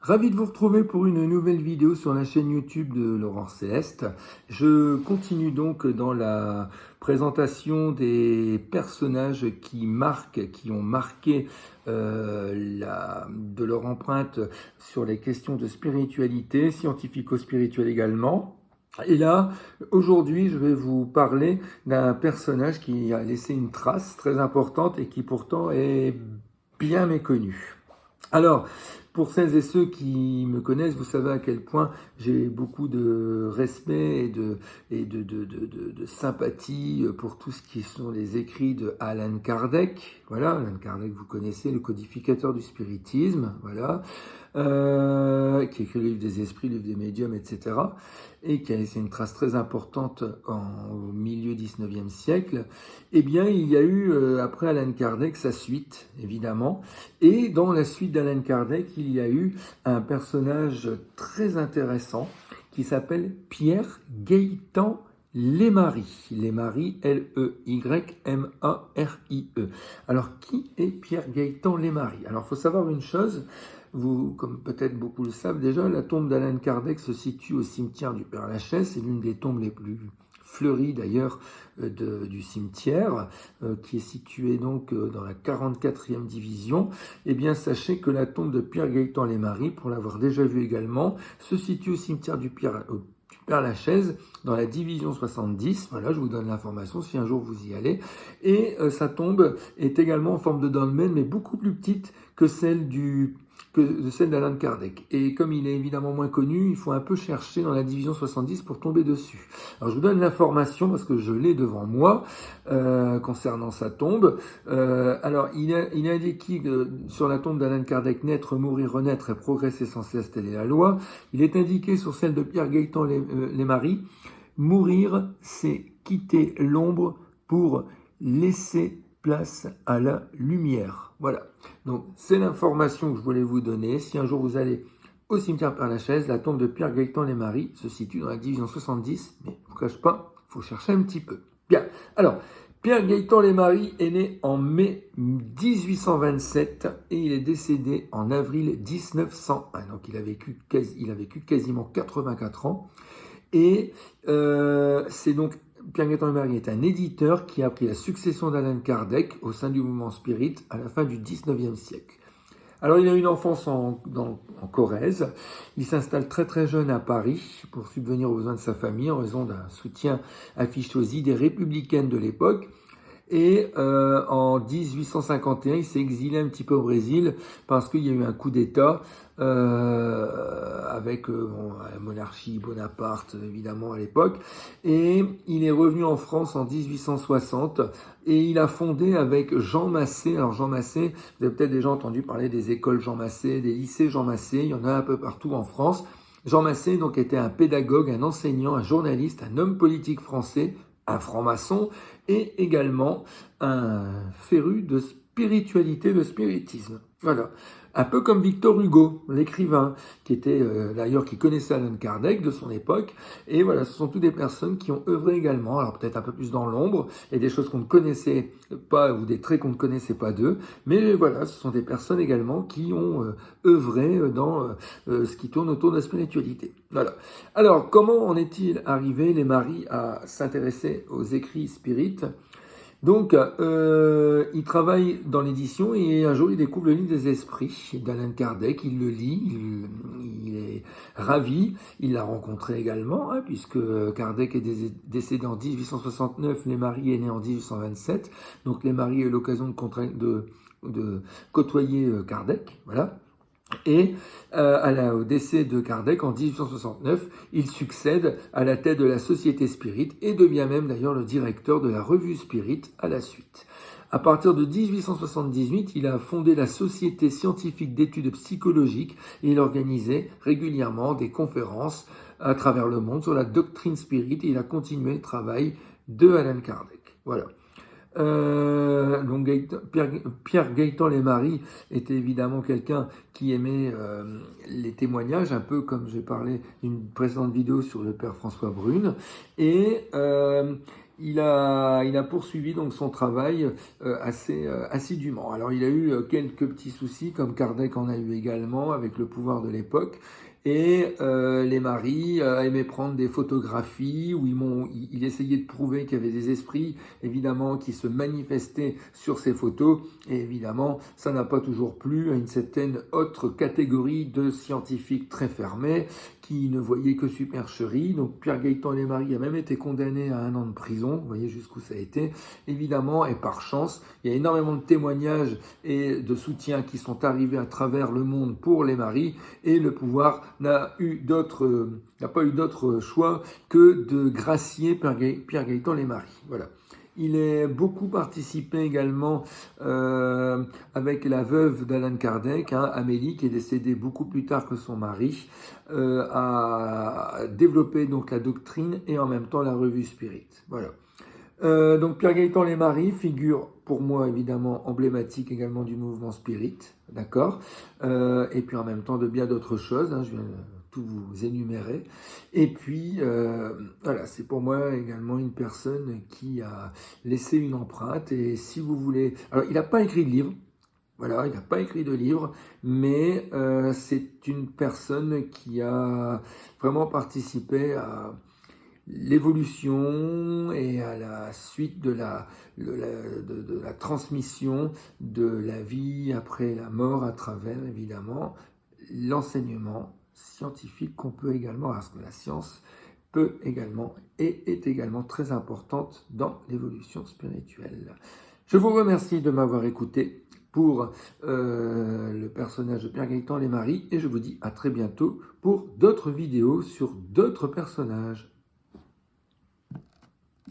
Ravi de vous retrouver pour une nouvelle vidéo sur la chaîne YouTube de Laurent Céleste. Je continue donc dans la présentation des personnages qui ont marqué de leur empreinte sur les questions de spiritualité, scientifico-spirituelle également. Et là, aujourd'hui, je vais vous parler d'un personnage qui a laissé une trace très importante et qui pourtant est bien méconnu. Alors, pour celles et ceux qui me connaissent, vous savez à quel point j'ai beaucoup de respect et de sympathie pour tout ce qui sont les écrits de Allan Kardec. Voilà, Allan Kardec, vous connaissez, le codificateur du spiritisme, voilà, qui écrit le livre des esprits, le livre des médiums, etc. Et qui a laissé une trace très importante au milieu 19e siècle. Eh bien, il y a eu, après Allan Kardec, sa suite, évidemment. Et dans la suite d'Allan Kardec, il y a eu un personnage très intéressant qui s'appelle Pierre Gaëtan Leymarie. Leymarie, L-E-Y-M-A-R-I-E. Alors, qui est Pierre Gaëtan Leymarie? Alors, il faut savoir une chose. Vous, comme peut-être beaucoup le savent déjà, la tombe d'Allan Kardec se situe au cimetière du Père-Lachaise. C'est l'une des tombes les plus fleuries d'ailleurs du cimetière, qui est située donc dans la 44e division. Eh bien, sachez que la tombe de Pierre Gaëtan Leymarie, pour l'avoir déjà vu également, se situe au cimetière du Père-Lachaise, dans la division 70, voilà, je vous donne l'information si un jour vous y allez, et sa tombe est également en forme de dolmen, mais beaucoup plus petite que celle d'Allan Kardec. Et comme il est évidemment moins connu, il faut un peu chercher dans la division 70 pour tomber dessus. Alors je vous donne l'information parce que je l'ai devant moi concernant sa tombe. Alors il est indiqué sur la tombe d'Allan Kardec: naître, mourir, renaître et progresser sans cesse, telle est la loi. Il est indiqué sur celle de Pierre Gaëtan Leymarie: mourir, c'est quitter l'ombre pour laisser place à la lumière. Voilà. Donc, c'est l'information que je voulais vous donner. Si un jour vous allez au cimetière Père-Lachaise, la tombe de Pierre Gaëtan Leymarie se situe dans la division 70, mais je ne vous cache pas, il faut chercher un petit peu. Bien. Alors, Pierre Gaëtan Leymarie est né en mai 1827 et il est décédé en avril 1901. Donc, il a vécu quasiment 84 ans. Et c'est donc Pierre Gaëtan Leymarie est un éditeur qui a pris la succession d'Allan Kardec au sein du mouvement spirit à la fin du 19e siècle. Alors il a une enfance en Corrèze, il s'installe très très jeune à Paris pour subvenir aux besoins de sa famille en raison d'un soutien affiché aux idées républicaines de l'époque. Et en 1851, il s'est exilé un petit peu au Brésil parce qu'il y a eu un coup d'État avec la monarchie Bonaparte, évidemment, à l'époque. Et il est revenu en France en 1860 et il a fondé avec Jean Massé. Alors Jean Massé, vous avez peut-être déjà entendu parler des écoles Jean Massé, des lycées Jean Massé, il y en a un peu partout en France. Jean Massé donc était un pédagogue, un enseignant, un journaliste, un homme politique français, un franc-maçon et également un féru de spiritualité, de spiritisme. Voilà. Un peu comme Victor Hugo, l'écrivain, qui était d'ailleurs qui connaissait Allan Kardec de son époque. Et voilà, ce sont toutes des personnes qui ont œuvré également, alors peut-être un peu plus dans l'ombre, et des choses qu'on ne connaissait pas, ou des traits qu'on ne connaissait pas d'eux. Mais voilà, ce sont des personnes également qui ont œuvré dans ce qui tourne autour de la spiritualité. Voilà. Alors, comment en est-il arrivé, Leymarie, à s'intéresser aux écrits spirites? Donc, il travaille dans l'édition et un jour, il découvre le livre des esprits d'Allan Kardec. Il le lit, il est ravi. Il l'a rencontré également, puisque Kardec est décédé en 1869, Leymarie est né en 1827. Donc, Leymarie a eu l'occasion de côtoyer Kardec, voilà. Et au décès de Kardec en 1869, il succède à la tête de la Société Spirit et devient même d'ailleurs le directeur de la Revue Spirit à la suite. À partir de 1878, il a fondé la Société scientifique d'études psychologiques et il organisait régulièrement des conférences à travers le monde sur la doctrine spirit et il a continué le travail de Allan Kardec. Voilà. Donc Pierre Gaëtan Leymarie était évidemment quelqu'un qui aimait les témoignages, un peu comme j'ai parlé d'une précédente vidéo sur le père François Brune, et il a poursuivi donc son travail assez assidûment. Alors il a eu quelques petits soucis, comme Kardec en a eu également avec le pouvoir de l'époque. Et les maris aimaient prendre des photographies où il essayait de prouver qu'il y avait des esprits, évidemment, qui se manifestaient sur ces photos. Et évidemment, ça n'a pas toujours plu à une certaine autre catégorie de scientifiques très fermés qui ne voyaient que supercherie. Donc Pierre Gaëtan Lesmarie a même été condamné à 1 an de prison. Vous voyez jusqu'où ça a été. Évidemment, et par chance, il y a énormément de témoignages et de soutiens qui sont arrivés à travers le monde pour Lesmarie, et le pouvoir n'a pas eu d'autre choix que de gracier Pierre Gaëtan Lesmarie. Voilà. Il a beaucoup participé également avec la veuve d'Allan Kardec, Amélie, qui est décédée beaucoup plus tard que son mari, à développer donc la doctrine et en même temps la revue Spirit. Voilà. Donc Pierre Gaëtan Lesmarie, figure pour moi évidemment emblématique également du mouvement Spirit, d'accord, et puis en même temps de bien d'autres choses, je viens de tout vous énumérer. Et puis voilà, c'est pour moi également une personne qui a laissé une empreinte. Et si vous voulez, alors il n'a pas écrit de livre. Voilà, il n'a pas écrit de livre, mais c'est une personne qui a vraiment participé à l'évolution et à la suite de la transmission de la vie après la mort à travers évidemment l'enseignement scientifique qu'on peut également, parce que la science peut également et est également très importante dans l'évolution spirituelle. Je vous remercie de m'avoir écouté pour le personnage de Pierre Gaëtan Lesmarie, et je vous dis à très bientôt pour d'autres vidéos sur d'autres personnages.